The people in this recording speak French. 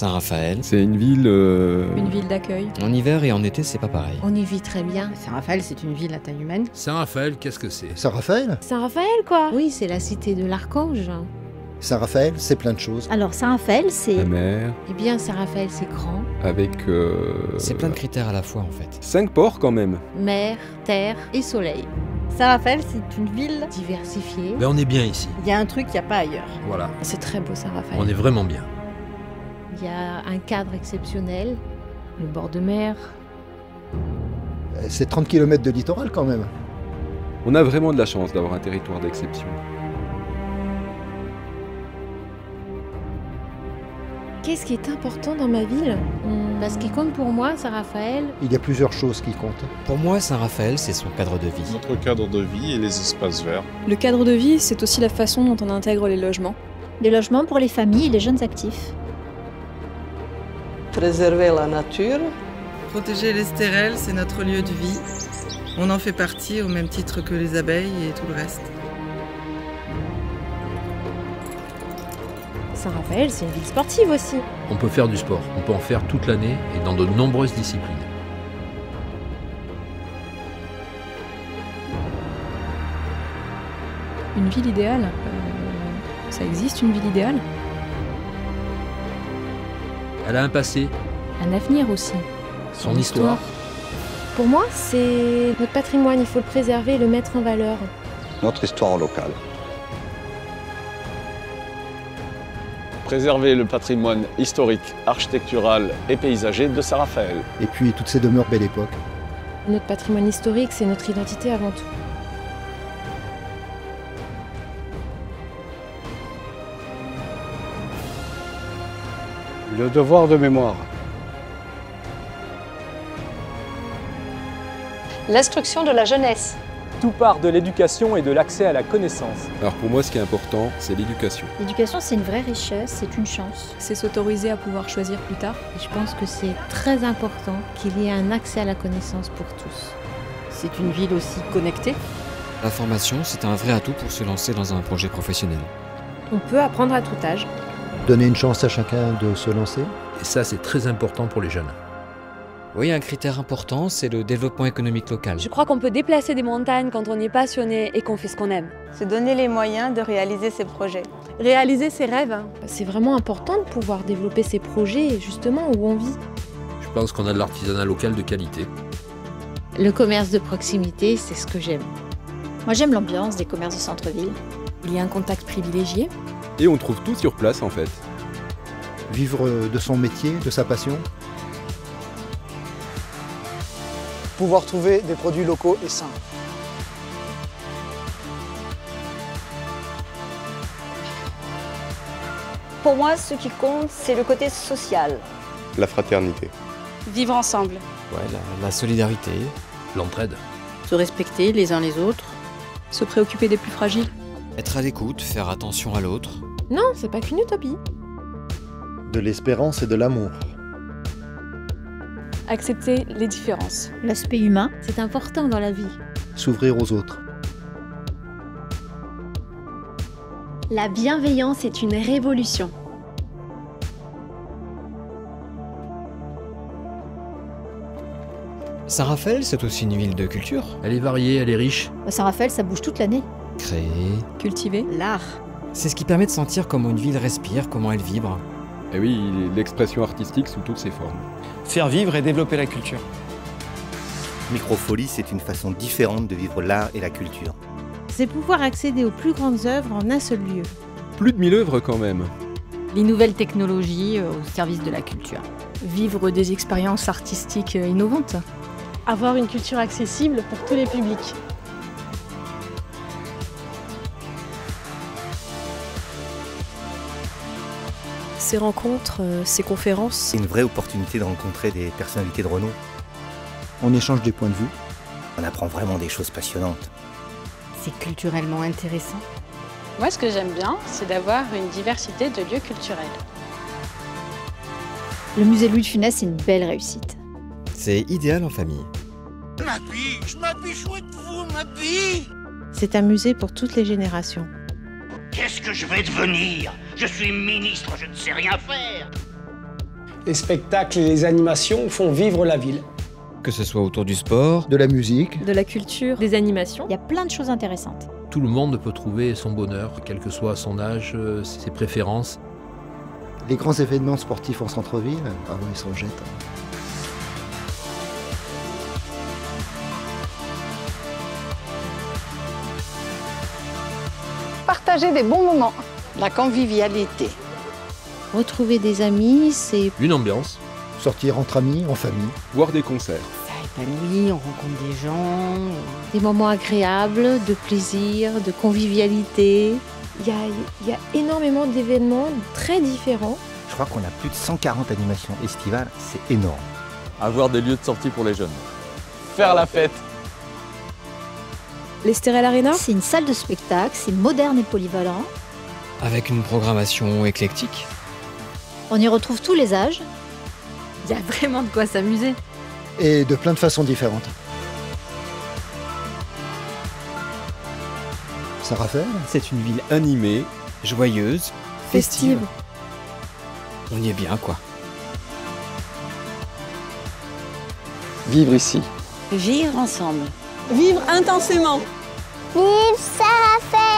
Saint-Raphaël. C'est une ville... Une ville d'accueil. En hiver et en été, c'est pas pareil. On y vit très bien. Saint-Raphaël, c'est une ville à taille humaine. Saint-Raphaël, qu'est-ce que c'est? Saint-Raphaël? Saint-Raphaël, quoi. Oui, c'est la cité de l'Archange. Saint-Raphaël, c'est plein de choses. Alors Saint-Raphaël, c'est... La mer, Eh bien, Saint-Raphaël, c'est grand. avec... C'est plein de critères à la fois en fait. 5 ports quand même. Mer, terre et soleil. Saint-Raphaël, c'est une ville... Diversifiée. Ben on est bien ici. Il y a un truc qu'il n'y a pas ailleurs. Voilà, C'est très beau, Saint-Raphaël. on est vraiment bien. Il y a un cadre exceptionnel. Le bord de mer. C'est 30 km de littoral quand même. On a vraiment de la chance d'avoir un territoire d'exception. Qu'est-ce qui est important dans ma ville? Ce qui compte pour moi, Saint-Raphaël, Il y a plusieurs choses qui comptent. Pour moi, Saint-Raphaël, c'est son cadre de vie. Notre cadre de vie et les espaces verts. Le cadre de vie, c'est aussi la façon dont on intègre les logements. Des logements pour les familles et les jeunes actifs. Préserver la nature. Protéger les stérelles, c'est notre lieu de vie. On en fait partie au même titre que les abeilles et tout le reste. Saint-Raphaël, c'est une ville sportive aussi. On peut faire du sport, on peut en faire toute l'année et dans de nombreuses disciplines. Une ville idéale. Ça existe une ville idéale? Elle a un passé, Un avenir aussi. son histoire. Pour moi, c'est notre patrimoine, il faut le préserver et le mettre en valeur. Notre histoire locale. Préserver le patrimoine historique, architectural et paysager de Saint-Raphaël. Et puis toutes ces demeures belle époque. Notre patrimoine historique, c'est notre identité avant tout. Le devoir de mémoire. L'instruction de la jeunesse. Tout part de l'éducation et de l'accès à la connaissance. Alors pour moi, ce qui est important, c'est l'éducation. L'éducation, c'est une vraie richesse, c'est une chance. C'est s'autoriser à pouvoir choisir plus tard. et je pense que c'est très important qu'il y ait un accès à la connaissance pour tous. C'est une ville aussi connectée. La formation, c'est un vrai atout pour se lancer dans un projet professionnel. On peut apprendre à tout âge. Donner une chance à chacun de se lancer. Et ça, c'est très important pour les jeunes. Oui, un critère important, c'est le développement économique local. Je crois qu'on peut déplacer des montagnes quand on est passionné et qu'on fait ce qu'on aime. Se donner les moyens de réaliser ses projets. Réaliser ses rêves. C'est vraiment important de pouvoir développer ses projets justement où on vit. Je pense qu'on a de l'artisanat local de qualité. Le commerce de proximité, c'est ce que j'aime. Moi, j'aime l'ambiance des commerces de centre-ville. Il y a un contact privilégié. Et on trouve tout sur place en fait. Vivre de son métier, de sa passion. Pouvoir trouver des produits locaux et sains. Pour moi, ce qui compte, c'est le côté social. La fraternité. Vivre ensemble. Ouais, la solidarité. L'entraide. Se respecter les uns les autres. Se préoccuper des plus fragiles. Être à l'écoute, faire attention à l'autre. Non, c'est pas qu'une utopie. De l'espérance et de l'amour. Accepter les différences. L'aspect humain. C'est important dans la vie. S'ouvrir aux autres. La bienveillance est une révolution. Saint-Raphaël, c'est aussi une ville de culture. Elle est variée, elle est riche. Saint-Raphaël, ça bouge toute l'année. Créer. Cultiver. L'art. C'est ce qui permet de sentir comment une ville respire, comment elle vibre. Et oui, l'expression artistique sous toutes ses formes. Faire vivre et développer la culture. Microfolie, c'est une façon différente de vivre l'art et la culture. C'est pouvoir accéder aux plus grandes œuvres en un seul lieu. Plus de 1000 œuvres quand même. Les nouvelles technologies au service de la culture. Vivre des expériences artistiques innovantes. Avoir une culture accessible pour tous les publics. Ces rencontres, ces conférences. C'est une vraie opportunité de rencontrer des personnalités de renom. On échange des points de vue. On apprend vraiment des choses passionnantes. C'est culturellement intéressant. Moi, ce que j'aime bien, c'est d'avoir une diversité de lieux culturels. Le musée Louis de Funès, c'est une belle réussite. C'est idéal en famille. Ma vie chouette vous, ma vie. C'est un musée pour toutes les générations. Qu'est-ce que je vais devenir? Je suis ministre, je ne sais rien faire. Les spectacles et les animations font vivre la ville. Que ce soit autour du sport, de la musique, de la culture, des animations. Il y a plein de choses intéressantes. Tout le monde peut trouver son bonheur, quel que soit son âge, ses préférences. les grands événements sportifs en centre-ville, ah oui, ils s'en jettent. Partager des bons moments. La convivialité. Retrouver des amis, c'est une ambiance. Sortir entre amis, en famille. Voir des concerts. Ça épanouit, on rencontre des gens. des moments agréables, de plaisir, de convivialité. Il y a énormément d'événements très différents. Je crois qu'on a plus de 140 animations estivales, c'est énorme. Avoir des lieux de sortie pour les jeunes. Faire la fête. L'Estérel Arena, c'est une salle de spectacle, c'est moderne et polyvalent. Avec une programmation éclectique. On y retrouve tous les âges. il y a vraiment de quoi s'amuser. Et de plein de façons différentes. Saint-Raphaël, c'est une ville animée, joyeuse, festive. On y est bien, quoi. Vivre ici. Vivre ensemble. Vivre intensément. Vive Saint-Raphaël!